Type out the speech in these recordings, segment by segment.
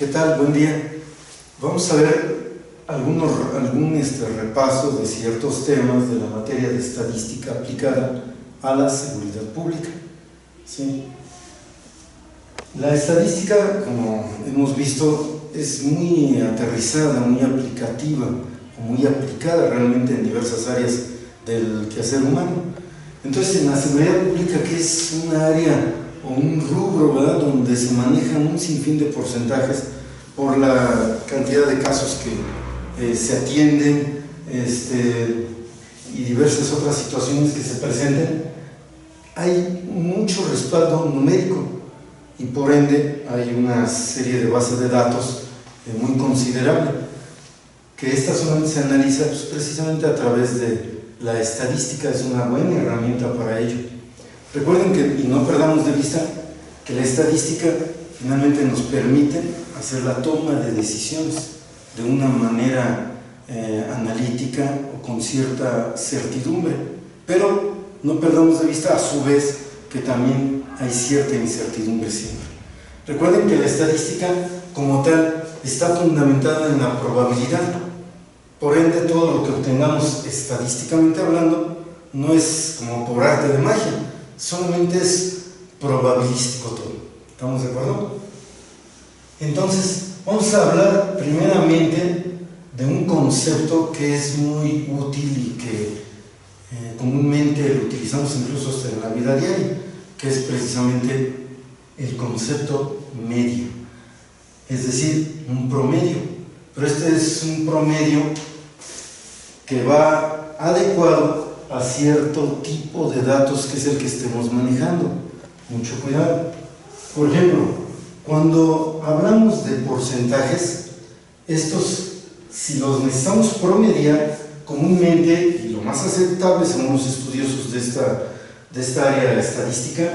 ¿Qué tal? Buen día. Vamos a ver algún repaso de ciertos temas de la materia de estadística aplicada a la seguridad pública. ¿Sí? La estadística, como hemos visto, es muy aterrizada, muy aplicativa, muy aplicada realmente en diversas áreas del quehacer humano. Entonces, en la seguridad pública, que es un área o un rubro, ¿verdad?, donde se manejan un sinfín de porcentajes por la cantidad de casos que se atienden y diversas otras situaciones que se presenten, hay mucho respaldo numérico y por ende hay una serie de bases de datos muy considerable, que esta solamente se analiza precisamente a través de la estadística. Es una buena herramienta para ello. Recuerden que, y no perdamos de vista, que la estadística finalmente nos permite hacer la toma de decisiones de una manera analítica o con cierta certidumbre, pero no perdamos de vista a su vez que también hay cierta incertidumbre siempre. Recuerden que la estadística como tal está fundamentada en la probabilidad, por ende todo lo que obtengamos estadísticamente hablando no es como por arte de magia, solamente es probabilístico todo. ¿Estamos de acuerdo? Entonces, vamos a hablar primeramente de un concepto que es muy útil y que comúnmente lo utilizamos incluso hasta en la vida diaria, que es precisamente el concepto medio, es decir, un promedio. Pero este es un promedio que va adecuado a cierto tipo de datos que es el que estemos manejando. Mucho cuidado. Por ejemplo, cuando hablamos de porcentajes, estos, si los necesitamos promediar, comúnmente, y lo más aceptable según los estudiosos de esta área de la estadística,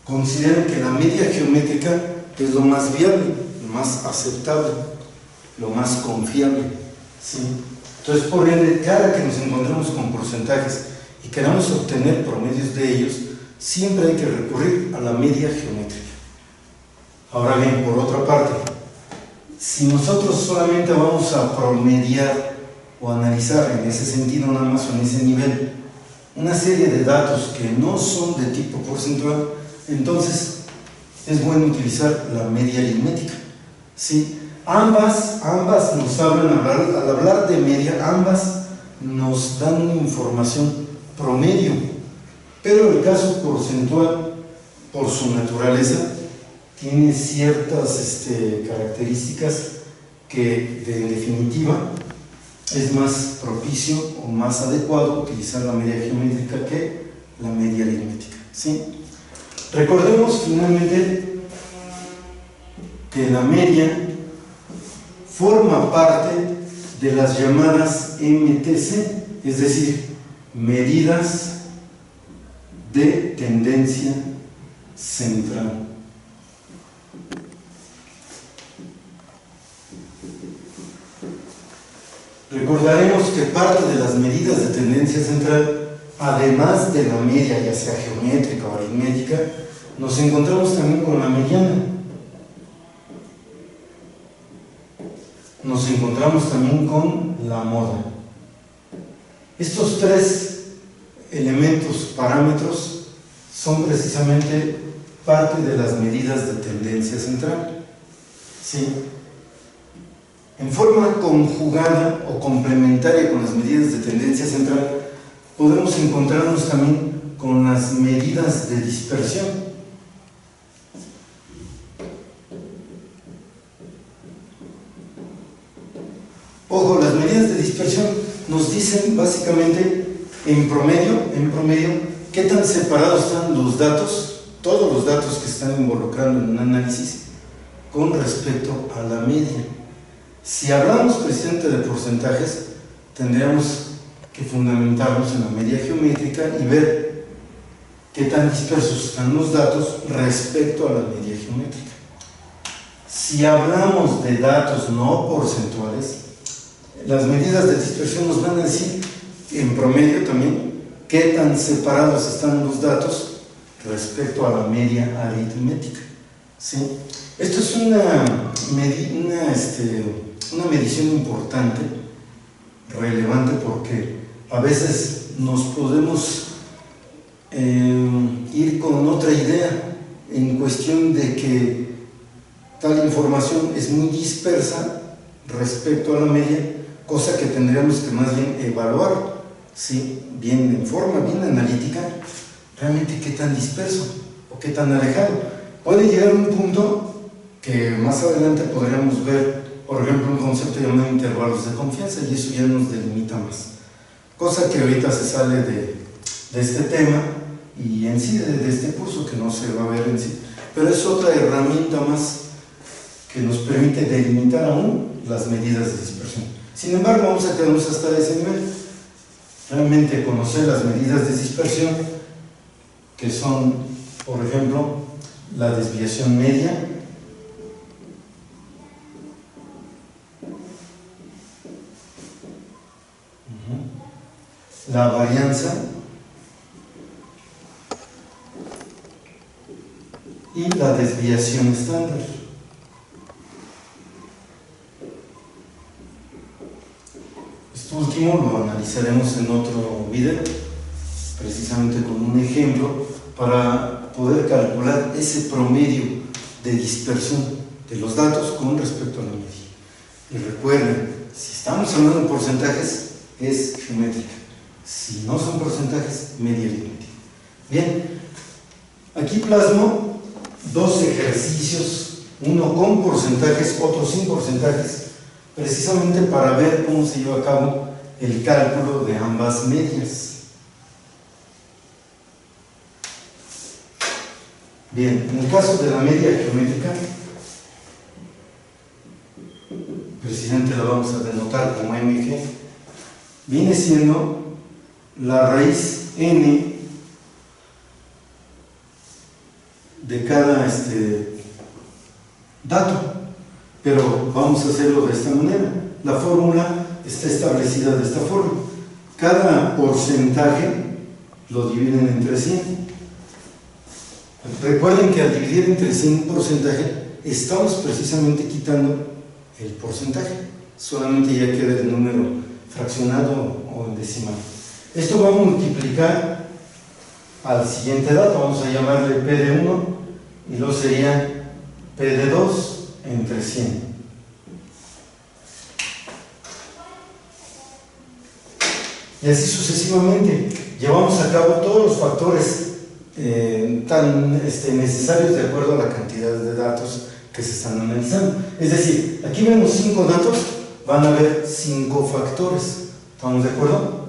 consideran que la media geométrica es lo más viable, lo más aceptable, lo más confiable, ¿sí? Entonces, por ende, cada que nos encontremos con porcentajes y queramos obtener promedios de ellos, siempre hay que recurrir a la media geométrica. Ahora bien, por otra parte, si nosotros solamente vamos a promediar o analizar en ese sentido nada más o en ese nivel una serie de datos que no son de tipo porcentual, entonces es bueno utilizar la media aritmética, ¿sí? Ambas nos hablan, al hablar de media, ambas nos dan una información promedio, pero el caso porcentual, por su naturaleza, tiene ciertas características que, en definitiva, es más propicio o más adecuado utilizar la media geométrica que la media aritmética, ¿sí? Recordemos finalmente que la media forma parte de las llamadas MTC, es decir, medidas de tendencia central. Recordaremos que parte de las medidas de tendencia central, además de la media, ya sea geométrica o aritmética, nos encontramos también con la mediana. Nos encontramos también con la moda. Estos tres elementos, parámetros, son precisamente parte de las medidas de tendencia central, ¿sí? En forma conjugada o complementaria con las medidas de tendencia central, podemos encontrarnos también con las medidas de dispersión. Ojo, las medidas de dispersión nos dicen básicamente en promedio, qué tan separados están los datos, todos los datos que están involucrando en un análisis, con respecto a la media. Si hablamos precisamente de porcentajes, tendríamos que fundamentarnos en la media geométrica y ver qué tan dispersos están los datos respecto a la media geométrica. Si hablamos de datos no porcentuales, las medidas de dispersión nos van a decir, en promedio también, qué tan separados están los datos respecto a la media aritmética, ¿sí? Esto es una una medición importante, relevante, porque a veces nos podemos ir con otra idea en cuestión de que tal información es muy dispersa respecto a la media, cosa que tendríamos que más bien evaluar, ¿sí? Bien en forma, bien analítica, realmente qué tan disperso o qué tan alejado. Puede llegar a un punto que más adelante podríamos ver, por ejemplo, un concepto llamado intervalos de confianza, y eso ya nos delimita más. Cosa que ahorita se sale de este tema y en sí de este curso, que no se va a ver en sí, pero es otra herramienta más que nos permite delimitar aún las medidas de dispersión. Sin embargo, vamos a quedarnos hasta ese nivel. Realmente conocer las medidas de dispersión, que son, por ejemplo, la desviación media, la varianza y la desviación estándar. Esto último lo analizaremos en otro video, precisamente con un ejemplo, para poder calcular ese promedio de dispersión de los datos con respecto a la media. Y recuerden, si estamos hablando de porcentajes, es geométrica. Si no son porcentajes, media aritmética. Bien, aquí plasmo dos ejercicios, uno con porcentajes, otro sin porcentajes, precisamente para ver cómo se lleva a cabo el cálculo de ambas medias. Bien, en el caso de la media geométrica, precisamente la vamos a denotar como MG, viene siendo la raíz n de cada dato, pero vamos a hacerlo de esta manera. La fórmula está establecida de esta forma: cada porcentaje lo dividen entre 100. Recuerden que al dividir entre 100 un porcentaje, estamos precisamente quitando el porcentaje, solamente ya queda el número fraccionado o en decimal. Esto va a multiplicar al siguiente dato, vamos a llamarle P de 1, y luego sería P de 2 entre 100. Y así sucesivamente. Llevamos a cabo todos los factores tan necesarios de acuerdo a la cantidad de datos que se están analizando. Es decir, aquí vemos 5 datos, van a haber 5 factores. ¿Estamos de acuerdo?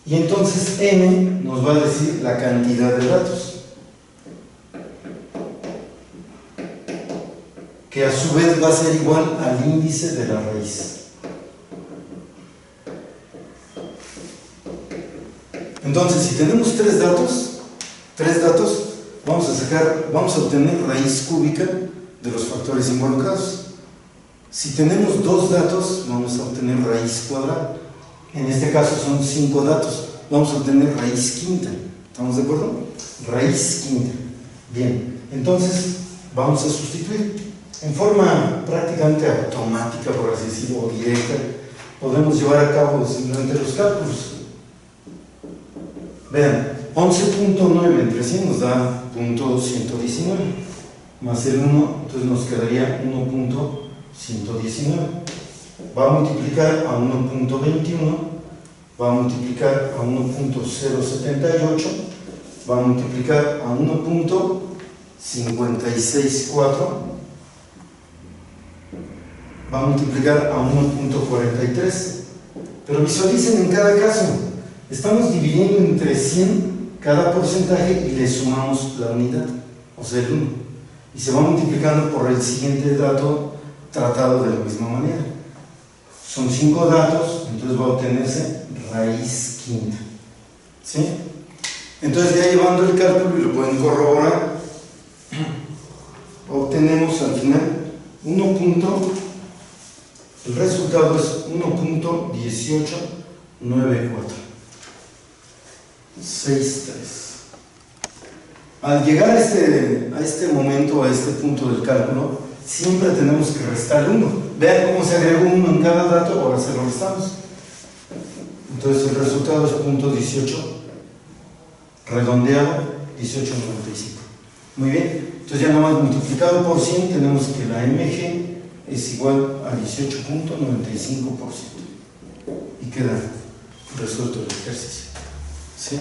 Y entonces n nos va a decir la cantidad de datos, que a su vez va a ser igual al índice de la raíz. Entonces, si tenemos tres datos, vamos a obtener raíz cúbica de los factores involucrados. Si tenemos 2 datos, vamos a obtener raíz cuadrada. En este caso son 5 datos, vamos a obtener raíz quinta. ¿Estamos de acuerdo? Raíz quinta. Bien, entonces vamos a sustituir. En forma prácticamente automática, por así decirlo, o directa, podemos llevar a cabo simplemente los cálculos. Vean, 11.9 entre 100 nos da .119, más el 1, entonces nos quedaría 1.119. Va a multiplicar a 1.21, va a multiplicar a 1.078, va a multiplicar a 1.564, va a multiplicar a 1.43. Pero visualicen en cada caso, estamos dividiendo entre 100 cada porcentaje y le sumamos la unidad, o sea el 1, y se va multiplicando por el siguiente dato tratado de la misma manera. Son 5 datos, entonces va a obtenerse raíz quinta. ¿Sí? Entonces, ya llevando el cálculo, y lo pueden corroborar, obtenemos al final el resultado es 1.1894. 6.3. Al llegar a este momento, a este punto del cálculo, siempre tenemos que restar 1. Vean cómo se agregó 1 en cada dato, ahora se lo restamos. Entonces el resultado es .18, redondeado, 18.95. Muy bien, entonces ya nada más multiplicado por 100 tenemos que la MG es igual a 18.95%. Y queda resuelto el ejercicio. ¿Sí?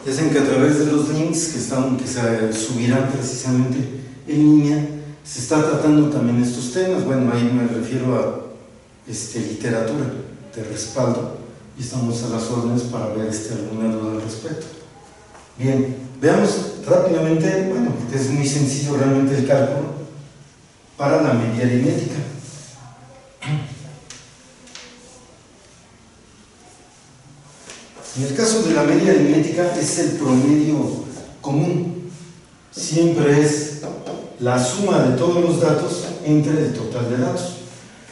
Ya saben que a través de los links que se subirán precisamente en línea, se está tratando también estos temas. Bueno, ahí me refiero a literatura de respaldo y estamos a las órdenes para ver alguna duda al respecto. Bien, veamos rápidamente, bueno, porque es muy sencillo realmente el cálculo para la media aritmética. En el caso de la media aritmética es el promedio común, siempre es la suma de todos los datos entre el total de datos.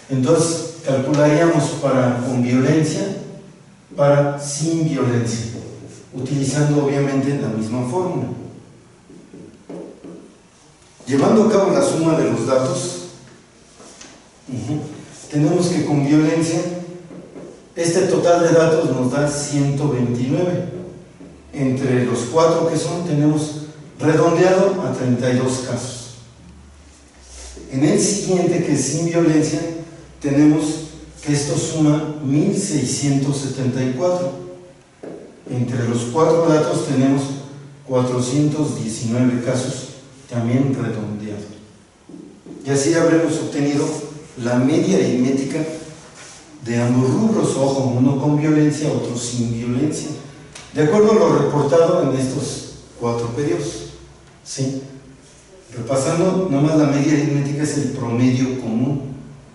Entonces calcularíamos para con violencia, para sin violencia, utilizando obviamente la misma fórmula. Llevando a cabo la suma de los datos, tenemos que con violencia, este total de datos nos da 129. Entre los 4 que son, tenemos redondeado a 32 casos. En el siguiente, que es sin violencia, tenemos que esto suma 1674. Entre los 4 datos tenemos 419 casos, también redondeado. Y así habremos obtenido la media aritmética de ambos rubros, ojo, uno con violencia, otro sin violencia, de acuerdo a lo reportado en estos 4 periodos. ¿Sí? Repasando, nomás la media aritmética es el promedio común.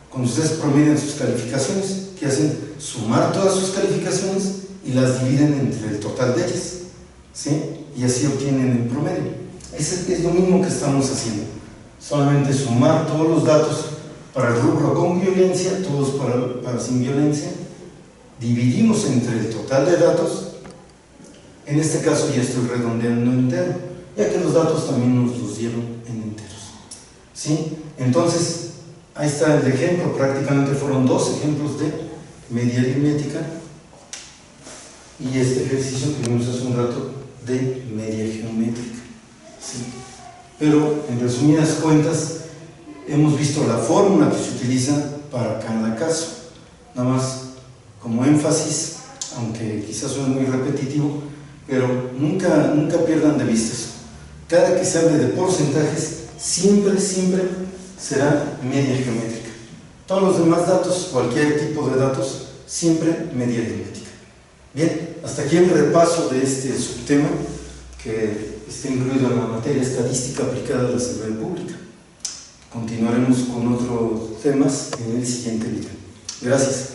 Cuando ustedes promedian sus calificaciones, ¿qué hacen? Sumar todas sus calificaciones y las dividen entre el total de ellas. ¿Sí? Y así obtienen el promedio. Es lo mismo que estamos haciendo. Solamente sumar todos los datos para el rubro con violencia, todos para sin violencia, dividimos entre el total de datos. En este caso ya estoy redondeando entero, ya que los datos también nos los dieron en enteros. ¿Sí? Entonces, ahí está el ejemplo, prácticamente fueron 2 ejemplos de media aritmética y este ejercicio que vimos hace un rato de media geométrica. ¿Sí? Pero, en resumidas cuentas, hemos visto la fórmula que se utiliza para cada caso. Nada más como énfasis, aunque quizás suene muy repetitivo, pero nunca pierdan de vista eso. Cada que se hable de porcentajes, siempre será media geométrica. Todos los demás datos, cualquier tipo de datos, siempre media aritmética. Bien, hasta aquí el repaso de este subtema que está incluido en la materia estadística aplicada a la seguridad pública. Continuaremos con otros temas en el siguiente video. Gracias.